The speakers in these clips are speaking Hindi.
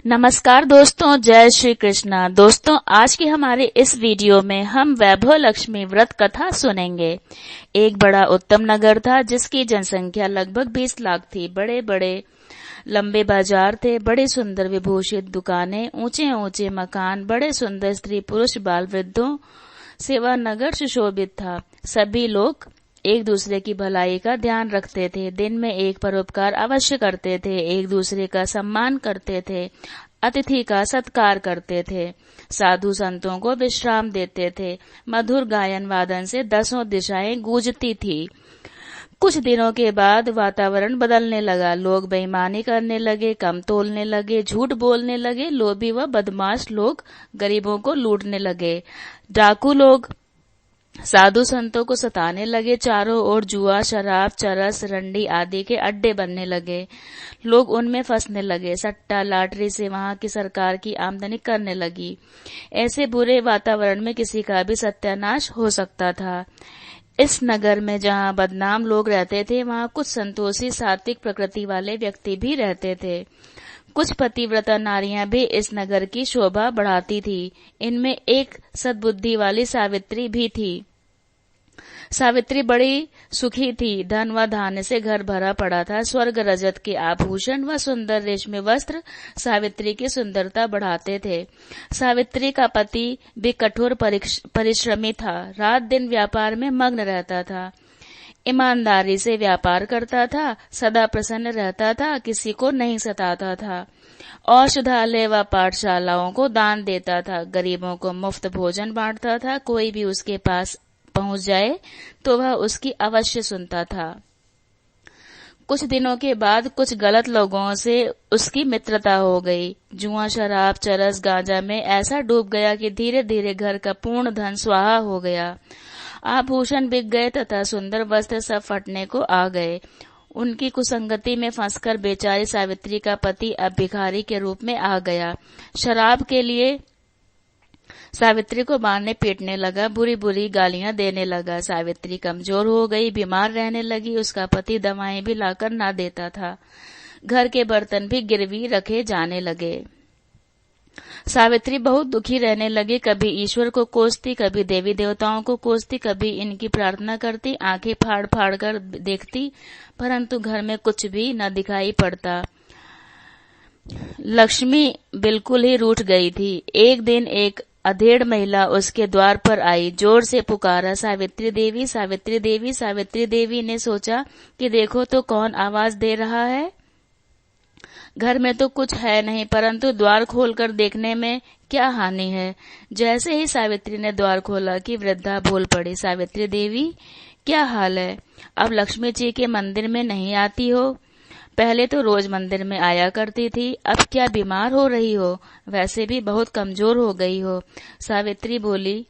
नमस्कार दोस्तों, जय श्री कृष्णा। दोस्तों, आज के हमारे इस वीडियो में हम वैभव लक्ष्मी व्रत कथा सुनेंगे। एक बड़ा उत्तम नगर था जिसकी जनसंख्या लगभग 20 लाख थी। बड़े बड़े लंबे बाजार थे, बड़े सुंदर विभूषित दुकानें, ऊंचे ऊंचे मकान, बड़े सुंदर स्त्री पुरुष बाल वृद्धों से वह नगर सुशोभित था। सभी लोग एक दूसरे की भलाई का ध्यान रखते थे, दिन में एक परोपकार अवश्य करते थे, एक दूसरे का सम्मान करते थे, अतिथि का सत्कार करते थे, साधु संतों को विश्राम देते थे। मधुर गायन वादन से दसों दिशाएं गूंजती थी। कुछ दिनों के बाद वातावरण बदलने लगा। लोग बेईमानी करने लगे, कम तोलने लगे, झूठ बोलने लगे। लोभी व बदमाश लोग गरीबों को लूटने लगे। डाकू लोग साधु संतों को सताने लगे। चारों ओर जुआ, शराब, चरस, रंडी आदि के अड्डे बनने लगे। लोग उनमें फंसने लगे। सट्टा लॉटरी से वहां की सरकार की आमदनी करने लगी। ऐसे बुरे वातावरण में किसी का भी सत्यानाश हो सकता था। इस नगर में जहां बदनाम लोग रहते थे, वहां कुछ संतोषी सात्विक प्रकृति वाले व्यक्ति भी रहते थे। कुछ पतिव्रता नारियां भी इस नगर की शोभा बढ़ाती थी। इनमें एक सद्बुद्धि वाली सावित्री भी थी। सावित्री बड़ी सुखी थी। धन व धान्य से घर भरा पड़ा था। स्वर्ग रजत के आभूषण व सुंदर रेशमी वस्त्र सावित्री की सुंदरता बढ़ाते थे। सावित्री का पति भी कठोर परिश्रमी था। रात दिन व्यापार में मग्न रहता था। ईमानदारी से व्यापार करता था, सदा प्रसन्न रहता था, किसी को नहीं सताता था। औषधालय व पाठशालाओं को दान देता था, गरीबों को मुफ्त भोजन बांटता था। कोई भी उसके पास पहुंच जाए तो वह उसकी अवश्य सुनता था। कुछ दिनों के बाद कुछ गलत लोगों से उसकी मित्रता हो गई। जुआ, शराब, चरस, गांजा में ऐसा डूब गया कि धीरे धीरे घर का पूर्ण धन स्वाहा हो गया। आभूषण बिक गए तथा सुंदर वस्त्र सब फटने को आ गए। उनकी कुसंगति में फंसकर बेचारी सावित्री का पति अब भिखारी के रूप में आ गया। शराब के लिए सावित्री को मारने पीटने लगा, बुरी बुरी गालियां देने लगा। सावित्री कमजोर हो गई, बीमार रहने लगी। उसका पति दवाएं भी लाकर ना देता था। घर के बर्तन भी गिरवी रखे जाने लगे। सावित्री बहुत दुखी रहने लगी। कभी ईश्वर को कोसती, कभी देवी देवताओं को कोसती, कभी इनकी प्रार्थना करती, आंखें फाड़ फाड़ कर देखती, परंतु घर में कुछ भी न दिखाई पड़ता। लक्ष्मी बिल्कुल ही रूठ गई थी। एक दिन एक अधेड़ महिला उसके द्वार पर आई, जोर से पुकारा, सावित्री देवी, सावित्री देवी, सावित्री देवी। ने सोचा कि देखो तो कौन आवाज दे रहा है। घर में तो कुछ है नहीं, परंतु द्वार खोलकर देखने में क्या हानि है। जैसे ही सावित्री ने द्वार खोला कि वृद्धा बोल पड़ी, सावित्री देवी, क्या हाल है? अब लक्ष्मी जी के मंदिर में नहीं आती हो? पहले तो रोज मंदिर में आया करती थी, अब क्या बीमार हो रही हो? वैसे भी बहुत कमजोर हो गई हो। सावित्री बोली,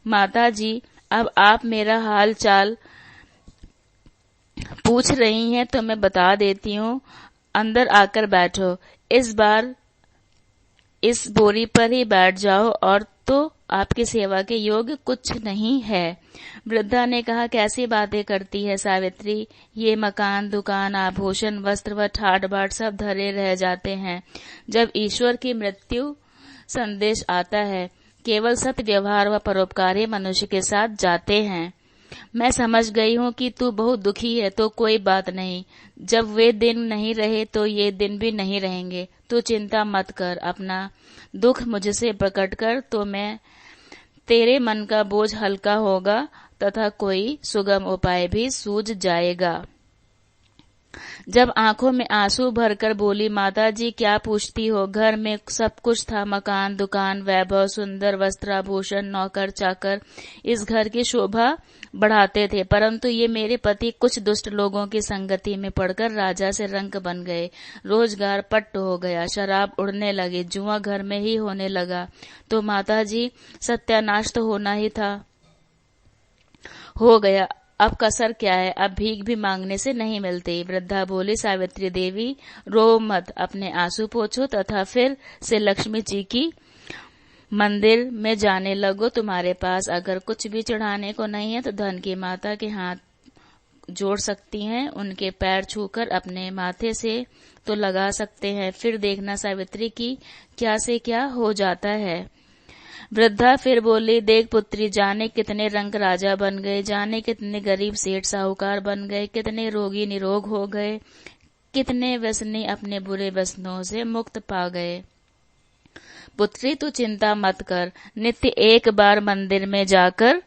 माता जी, अब आप मेरा हाल चाल पूछ रही हैं तो मैं बता देती हूँ। अंदर आकर बैठो। इस बार इस बोरी पर ही बैठ जाओ, और तो आपकी सेवा के योग्य कुछ नहीं है। वृद्धा ने कहा, कैसी बातें करती है सावित्री? ये मकान, दुकान, आभूषण, वस्त्र व ठाट बाट सब धरे रह जाते हैं जब ईश्वर की मृत्यु संदेश आता है। केवल सत्य व्यवहार व परोपकारी मनुष्य के साथ जाते हैं। मैं समझ गई हूँ कि तू बहुत दुखी है, तो कोई बात नहीं। जब वे दिन नहीं रहे तो ये दिन भी नहीं रहेंगे। तू चिंता मत कर, अपना दुख मुझसे प्रकट कर तो मैं तेरे मन का बोझ हल्का होगा तथा कोई सुगम उपाय भी सूझ जाएगा। जब आंखों में आंसू भरकर बोली, माता जी क्या पूछती हो? घर में सब कुछ था, मकान, दुकान, वैभव, सुंदर वस्त्राभूषण, नौकर चाकर इस घर की शोभा बढ़ाते थे, परंतु ये मेरे पति कुछ दुष्ट लोगों की संगति में पड़कर राजा से रंक बन गए। रोजगार पट्ट हो गया, शराब उड़ने लगी, जुआ घर में ही होने लगा, तो माता जी सत्यानाश तो होना ही था। हो गया, अब कसर क्या है? अब भीख भी मांगने से नहीं मिलती। वृद्धा बोली, सावित्री देवी, रो मत, अपने आंसू पोछो तथा फिर से लक्ष्मी जी की मंदिर में जाने लगो। तुम्हारे पास अगर कुछ भी चढ़ाने को नहीं है तो धन की माता के हाथ जोड़ सकती हैं, उनके पैर छूकर अपने माथे से तो लगा सकते हैं, फिर देखना सावित्री की क्या से क्या हो जाता है। वृद्धा फिर बोली, देख पुत्री, जाने कितने रंग राजा बन गए, जाने कितने गरीब सेठ साहूकार बन गए, कितने रोगी निरोग हो गए, कितने व्यसनी अपने बुरे व्यसनों से मुक्त पा गए। पुत्री तू चिंता मत कर, नित्य एक बार मंदिर में जाकर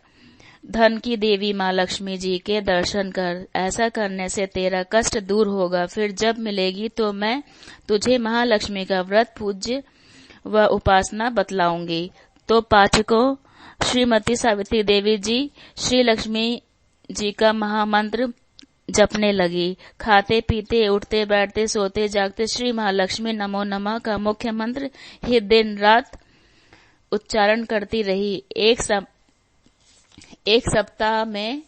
धन की देवी माँ लक्ष्मी जी के दर्शन कर। ऐसा करने से तेरा कष्ट दूर होगा। फिर जब मिलेगी तो मैं तुझे महालक्ष्मी का व्रत, पूज्य व उपासना बतलाऊंगी। तो पाठकों, श्रीमती सावित्री देवी जी श्री लक्ष्मी जी का महामंत्र जपने लगी। खाते पीते, उठते बैठते, सोते जागते श्री महालक्ष्मी नमो नमः का मुख्य मंत्र ही दिन रात उच्चारण करती रही। एक सप्ताह में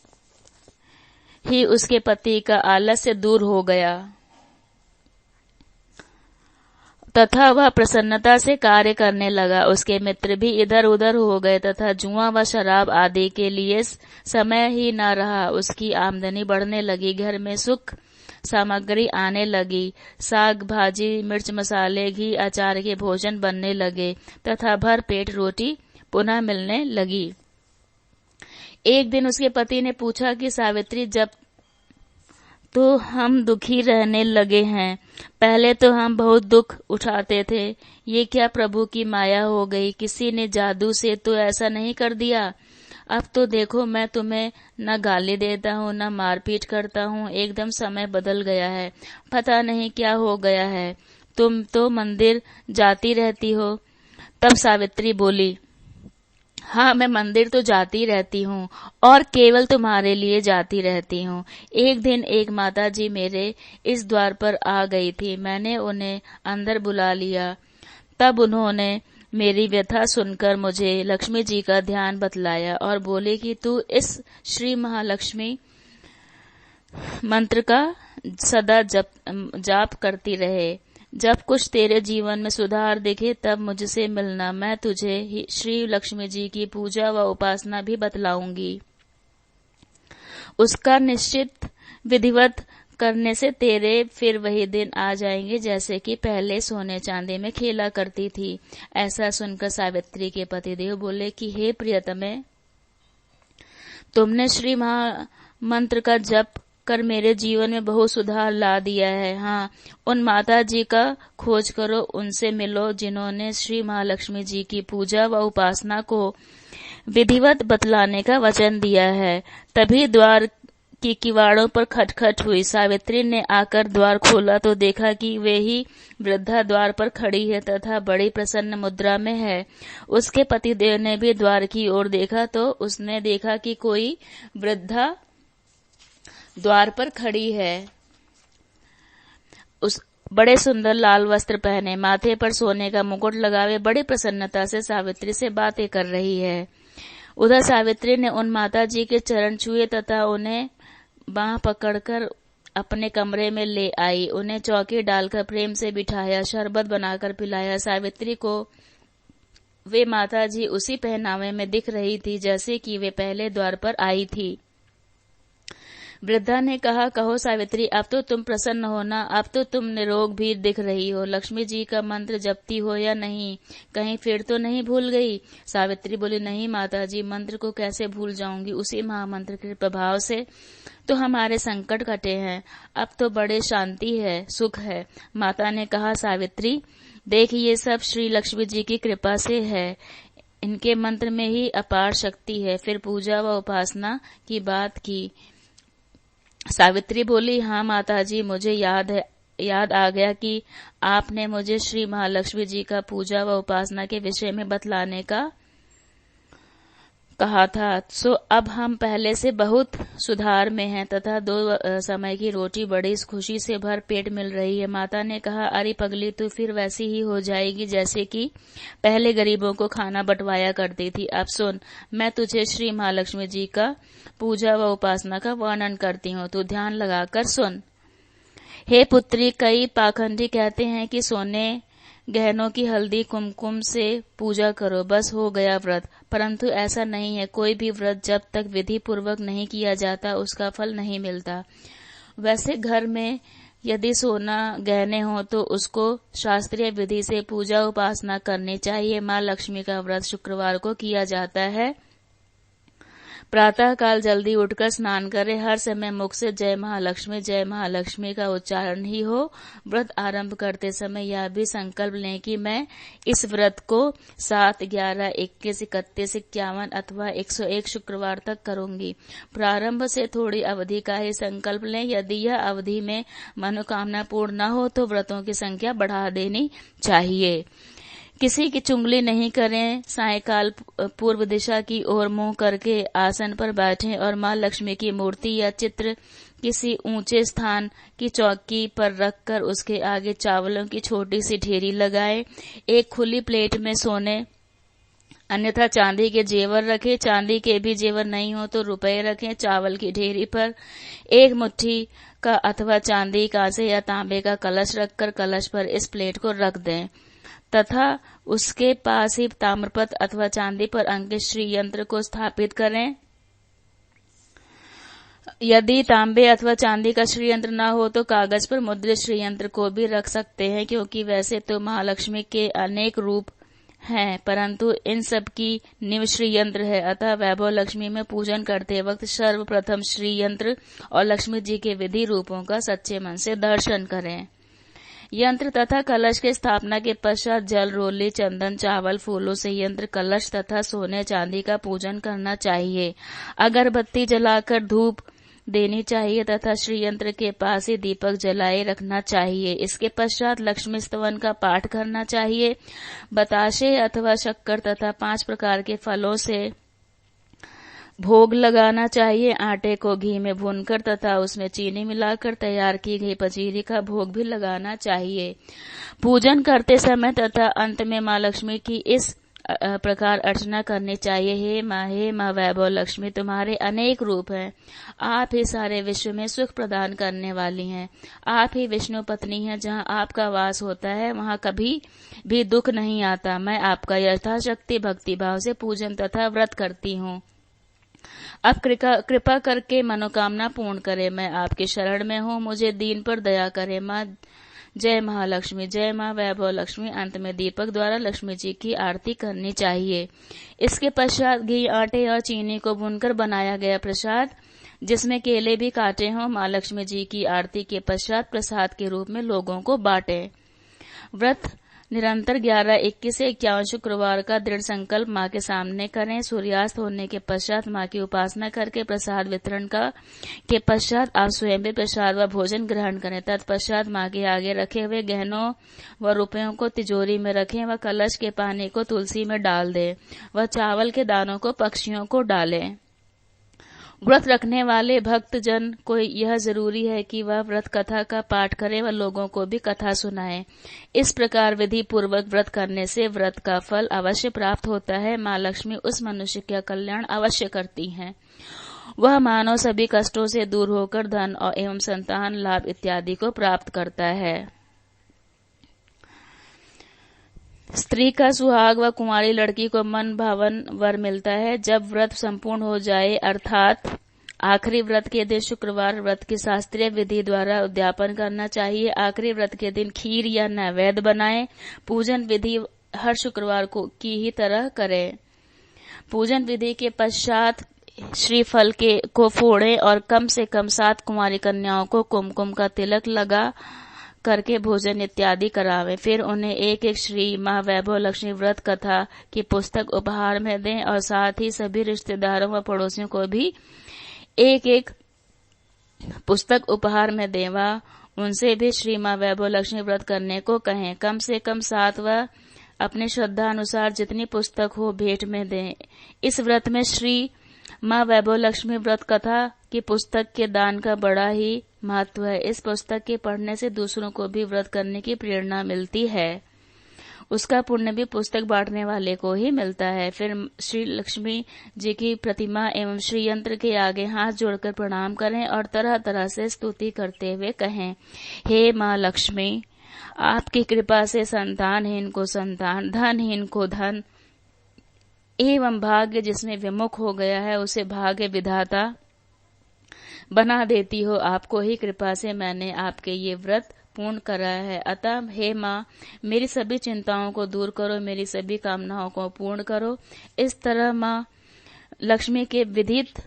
ही उसके पति का आलस्य दूर हो गया तथा वह प्रसन्नता से कार्य करने लगा। उसके मित्र भी इधर उधर हो गए तथा जुआ व शराब आदि के लिए समय ही न रहा। उसकी आमदनी बढ़ने लगी, घर में सुख सामग्री आने लगी, साग भाजी, मिर्च मसाले, घी अचार के भोजन बनने लगे तथा भर पेट रोटी पुनः मिलने लगी। एक दिन उसके पति ने पूछा कि सावित्री, जब तो हम दुखी रहने लगे हैं, पहले तो हम बहुत दुख उठाते थे, ये क्या प्रभु की माया हो गई, किसी ने जादू से तो ऐसा नहीं कर दिया। अब तो देखो, मैं तुम्हें न गाली देता हूँ न मारपीट करता हूँ, एकदम समय बदल गया है, पता नहीं क्या हो गया है। तुम तो मंदिर जाती रहती हो। तब सावित्री बोली, हाँ, मैं मंदिर तो जाती रहती हूँ और केवल तुम्हारे लिए जाती रहती हूँ। एक दिन एक माता जी मेरे इस द्वार पर आ गई थी, मैंने उन्हें अंदर बुला लिया। तब उन्होंने मेरी व्यथा सुनकर मुझे लक्ष्मी जी का ध्यान बतलाया और बोले कि तू इस श्री महालक्ष्मी मंत्र का सदा जाप करती रहे। जब कुछ तेरे जीवन में सुधार दिखे तब मुझसे मिलना, मैं तुझे श्री लक्ष्मी जी की पूजा व उपासना भी बतलाऊंगी। उसका निश्चित विधिवत करने से तेरे फिर वही दिन आ जाएंगे जैसे कि पहले सोने चांदी में खेला करती थी। ऐसा सुनकर सावित्री के पतिदेव बोले कि हे प्रियतमे, तुमने श्री महामंत्र का जप कर मेरे जीवन में बहुत सुधार ला दिया है। हाँ, उन माता जी का खोज करो, उनसे मिलो जिन्होंने श्री महालक्ष्मी जी की पूजा व उपासना को विधिवत बतलाने का वचन दिया है। तभी द्वार की किवाड़ों पर खटखट हुई। सावित्री ने आकर द्वार खोला तो देखा कि वे ही वृद्धा द्वार पर खड़ी है तथा बड़ी प्रसन्न मुद्रा में है। उसके पतिदेव ने भी द्वार की ओर देखा तो उसने देखा कि कोई वृद्धा द्वार पर खड़ी है। उस बड़े सुंदर लाल वस्त्र पहने, माथे पर सोने का मुकुट लगावे बड़ी प्रसन्नता से सावित्री से बातें कर रही है। उधर सावित्री ने उन माता जी के चरण छुए तथा उन्हें बांह पकड़कर अपने कमरे में ले आई। उन्हें चौकी डालकर प्रेम से बिठाया, शरबत बनाकर पिलाया। सावित्री को वे माता जी उसी पहनावे में दिख रही थी जैसे कि वे पहले द्वार पर आई थी। वृद्धा ने कहा, कहो सावित्री, अब तो तुम प्रसन्न हो ना, अब तो तुम निरोग भी दिख रही हो। लक्ष्मी जी का मंत्र जपती हो या नहीं, कहीं फिर तो नहीं भूल गई? सावित्री बोली, नहीं माता जी, मंत्र को कैसे भूल जाऊंगी, उसी महामंत्र के प्रभाव से तो हमारे संकट कटे हैं। अब तो बड़े शांति है, सुख है। माता ने कहा, सावित्री देख, ये सब श्री लक्ष्मी जी की कृपा से है, इनके मंत्र में ही अपार शक्ति है। फिर पूजा व उपासना की बात की। सावित्री बोली, हाँ माता जी, मुझे याद आ गया कि आपने मुझे श्री महालक्ष्मी जी का पूजा व उपासना के विषय में बतलाने का कहा था। सो अब हम पहले से बहुत सुधार में हैं तथा 2 समय की रोटी बड़ी खुशी से भर पेट मिल रही है। माता ने कहा, अरे पगली, तू फिर वैसी ही हो जाएगी जैसे कि पहले गरीबों को खाना बंटवाया करती थी। अब सुन, मैं तुझे श्री महालक्ष्मी जी का पूजा व उपासना का वर्णन करती हूँ, तू ध्यान लगाकर सुन। हे पुत्री, कई पाखंडी कहते हैं कि सोने गहनों की हल्दी कुमकुम से पूजा करो, बस हो गया व्रत। परंतु ऐसा नहीं है। कोई भी व्रत जब तक विधि पूर्वक नहीं किया जाता उसका फल नहीं मिलता। वैसे घर में यदि सोना गहने हो तो उसको शास्त्रीय विधि से पूजा उपासना करनी चाहिए। माँ लक्ष्मी का व्रत शुक्रवार को किया जाता है। प्रातः काल जल्दी उठकर स्नान करें। हर समय मुख से जय महालक्ष्मी का उच्चारण ही हो। व्रत आरंभ करते समय यह भी संकल्प लें कि मैं इस व्रत को 7, 11, 21, 31, 51 अथवा 101 शुक्रवार तक करूंगी। प्रारंभ से थोड़ी अवधि का ही संकल्प लें। यदि यह अवधि में मनोकामना पूर्ण न हो तो व्रतों की संख्या बढ़ा देनी चाहिए। किसी की चुंगली नहीं करें। सायंकाल पूर्व दिशा की ओर मुंह करके आसन पर बैठें और माँ लक्ष्मी की मूर्ति या चित्र किसी ऊंचे स्थान की चौकी पर रखकर उसके आगे चावलों की छोटी सी ढेरी लगाएं। एक खुली प्लेट में सोने अन्यथा चांदी के जेवर रखें। चांदी के भी जेवर नहीं हो तो रुपए रखें। चावल की ढेरी पर एक मुट्ठी का अथवा चांदी, कांसे या तांबे का कलश रखकर कलश पर इस प्लेट को रख दें तथा उसके पास ही ताम्रपत्र अथवा चांदी पर अंकित श्री यंत्र को स्थापित करें। यदि तांबे अथवा चांदी का श्री यंत्र न हो तो कागज पर मुद्रित श्री यंत्र को भी रख सकते हैं, क्योंकि वैसे तो महालक्ष्मी के अनेक रूप हैं परंतु इन सब की नींव श्री यंत्र है। अतः वैभव लक्ष्मी में पूजन करते वक्त सर्वप्रथम श्री यंत्र और लक्ष्मी जी के विधि रूपों का सच्चे मन से दर्शन करें। यंत्र तथा कलश के स्थापना के पश्चात जल, रोली, चंदन, चावल, फूलों से यंत्र, कलश तथा सोने चांदी का पूजन करना चाहिए। अगरबत्ती जलाकर धूप देनी चाहिए तथा श्री यंत्र के पास ही दीपक जलाए रखना चाहिए। इसके पश्चात लक्ष्मी स्तवन का पाठ करना चाहिए। बताशे अथवा शक्कर तथा 5 प्रकार के फलों से भोग लगाना चाहिए। आटे को घी में भूनकर तथा उसमें चीनी मिलाकर तैयार की गई पंजीरी का भोग भी लगाना चाहिए। पूजन करते समय तथा अंत में माँ लक्ष्मी की इस प्रकार अर्चना करनी चाहिए। हे माँ वैभव लक्ष्मी, तुम्हारे अनेक रूप हैं। आप ही सारे विश्व में सुख प्रदान करने वाली हैं। आप ही विष्णु पत्नी हैं। जहाँ आपका वास होता है वहाँ कभी भी दुख नहीं आता। मैं आपका यथाशक्ति भक्ति भाव से पूजन तथा व्रत करती हूँ। अब कृपा करके मनोकामना पूर्ण करे। मैं आपके शरण में हूँ, मुझे दीन पर दया करे। माँ जय महालक्ष्मी, जय माँ वैभव लक्ष्मी। अंत में दीपक द्वारा लक्ष्मी जी की आरती करनी चाहिए। इसके पश्चात घी, आटे और चीनी को भूनकर बनाया गया प्रसाद, जिसमें केले भी काटे हों, माँ लक्ष्मी जी की आरती के पश्चात प्रसाद के रूप में लोगों को बांटे। व्रत निरंतर 11, 21 से 51 शुक्रवार का दृढ़ संकल्प माँ के सामने करें। सूर्यास्त होने के पश्चात माँ की उपासना करके प्रसाद वितरण के पश्चात आप स्वयं भी प्रसाद व भोजन ग्रहण करें। तत्पश्चात माँ के आगे रखे हुए गहनों व रुपयों को तिजोरी में रखें व कलश के पानी को तुलसी में डाल दें व चावल के दानों को पक्षियों को डालें। व्रत रखने वाले भक्त जन को यह जरूरी है कि वह व्रत कथा का पाठ करे व लोगों को भी कथा सुनाए। इस प्रकार विधि पूर्वक व्रत करने से व्रत का फल अवश्य प्राप्त होता है। माँ लक्ष्मी उस मनुष्य का कल्याण अवश्य करती हैं। वह मानव सभी कष्टों से दूर होकर धन और एवं संतान लाभ इत्यादि को प्राप्त करता है। स्त्री का सुहाग व कुंवारी लड़की को मन भावन वर मिलता है। जब व्रत संपूर्ण हो जाए अर्थात आखिरी व्रत के दिन शुक्रवार व्रत की शास्त्रीय विधि द्वारा उद्यापन करना चाहिए। आखिरी व्रत के दिन खीर या नैवेद्य बनाएं। पूजन विधि हर शुक्रवार की ही तरह करें। पूजन विधि के पश्चात श्रीफल को फोड़ें और कम से कम 7 कुंवारी कन्याओं को कुमकुम का तिलक लगा करके भोजन इत्यादि करावें। फिर उन्हें एक एक श्री माँ वैभव लक्ष्मी व्रत कथा की पुस्तक उपहार में दें और साथ ही सभी रिश्तेदारों व पड़ोसियों को भी एक एक पुस्तक उपहार में दें व उनसे भी श्री माँ वैभव लक्ष्मी व्रत करने को कहें। कम से कम 7 व अपनी श्रद्धा अनुसार जितनी पुस्तक हो भेंट में दें। इस व्रत में श्री माँ वैभव लक्ष्मी व्रत कथा की पुस्तक के दान का बड़ा ही महत्व है। इस पुस्तक के पढ़ने से दूसरों को भी व्रत करने की प्रेरणा मिलती है। उसका पुण्य भी पुस्तक बांटने वाले को ही मिलता है। फिर श्री लक्ष्मी जी की प्रतिमा एवं श्री यंत्र के आगे हाथ जोड़कर प्रणाम करें और तरह तरह से स्तुति करते हुए कहें, हे माँ लक्ष्मी, आपकी कृपा से संतानहीन को संतान, धनहीन को धन एवं भाग्य जिसमें विमुख हो गया है उसे भाग्य विधाता बना देती हो। आपको ही कृपा से मैंने आपके ये व्रत पूर्ण करा है। अतः हे माँ, मेरी सभी चिंताओं को दूर करो, मेरी सभी कामनाओं को पूर्ण करो। इस तरह माँ लक्ष्मी के विधित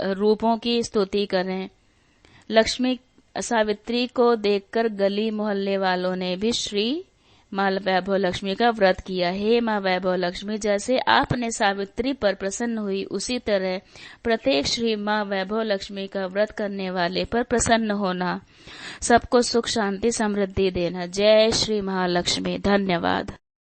रूपों की स्तुति करें। लक्ष्मी सावित्री को देखकर गली मोहल्ले वालों ने भी श्री माँ वैभव लक्ष्मी का व्रत किया। हे माँ वैभव लक्ष्मी, जैसे आपने सावित्री पर प्रसन्न हुई उसी तरह प्रत्येक श्री माँ वैभव लक्ष्मी का व्रत करने वाले पर प्रसन्न होना। सबको सुख शांति समृद्धि देना। जय श्री महालक्ष्मी। धन्यवाद।